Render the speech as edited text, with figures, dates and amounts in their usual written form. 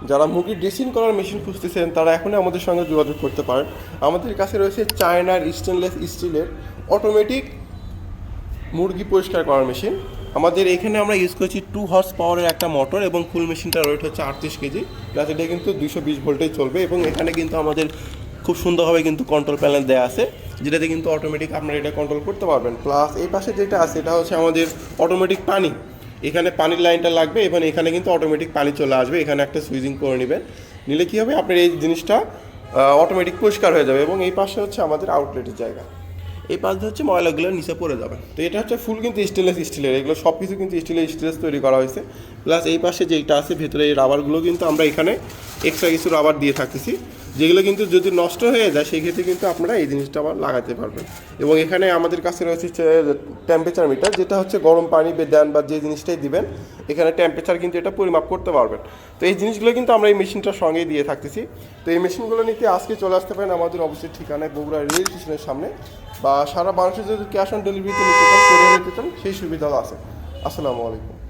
যারা মুরগির ড্রেসিং করার মেশিন খুঁজতেছেন তারা এখনই আমাদের সঙ্গে যোগাযোগ করতে পারেন। আমাদের কাছে রয়েছে চায়নার স্টেনলেস স্টিলের অটোমেটিক মুরগি পরিষ্কার করার মেশিন। আমাদের এখানে আমরা ইউজ করেছি 2 হর্স পাওয়ারের একটা মোটর এবং ফুল মেশিনটার ওয়েট হচ্ছে 38 কেজি, প্লাস এটা কিন্তু 220 ভোল্টেই চলবে এবং এখানে কিন্তু আমাদের খুব সুন্দরভাবে কিন্তু কন্ট্রোল প্যানেল দেওয়া আছে, যেটাতে কিন্তু অটোমেটিক আপনারা এটা কন্ট্রোল করতে পারবেন। প্লাস এই পাশে যেটা আছে এটা হচ্ছে আমাদের অটোমেটিক পানি, এখানে পানির লাইনটা লাগবে এবং এখানে কিন্তু অটোমেটিক পানি চলে আসবে, এখানে একটা সুইচিং করে নেবেন, নিলে কী হবে আপনার এই জিনিসটা অটোমেটিক পরিষ্কার হয়ে যাবে। এবং এই পাশে হচ্ছে আমাদের আউটলেটের জায়গা, এই পাশ দিয়ে হচ্ছে ময়লাগুলো নিচে পড়ে যাবে। তো এটা হচ্ছে ফুল কিন্তু স্টেনলেস স্টিলের, এগুলো সব কিছু কিন্তু স্টিলেস তৈরি করা হয়েছে। প্লাস এই পাশে যেইটা আছে ভেতরে এই রাবারগুলো কিন্তু আমরা এখানে এক্সট্রা কিছু রাবার দিয়ে থাকতেছি, যেগুলো কিন্তু যদি নষ্ট হয়ে যায় সেই ক্ষেত্রে কিন্তু আপনারা এই জিনিসটা আবার লাগাতে পারবেন। এবং এখানে আমাদের কাছে রয়েছে টেম্পারেচার মিটার, যেটা হচ্ছে গরম পানি দেন বা যে জিনিসটাই দিবেন এখানে টেম্পারেচার কিন্তু এটা পরিমাপ করতে পারবেন। তো এই জিনিসগুলো কিন্তু আমরা এই মেশিনটার সঙ্গেই দিয়ে থাকতেছি। তো এই মেশিনগুলো নিতে আজকে চলে আসতে পারেন আমাদের অবশ্যই ঠিকানায় বগুড়া রেল স্টেশনের সামনে, বা সারা বাংলাদেশে যদি ক্যাশ অন ডেলিভারিতে নিতে চান, কোরিয়ার নিতে চান, সেই সুবিধাও আছে। আসসালামু আলাইকুম।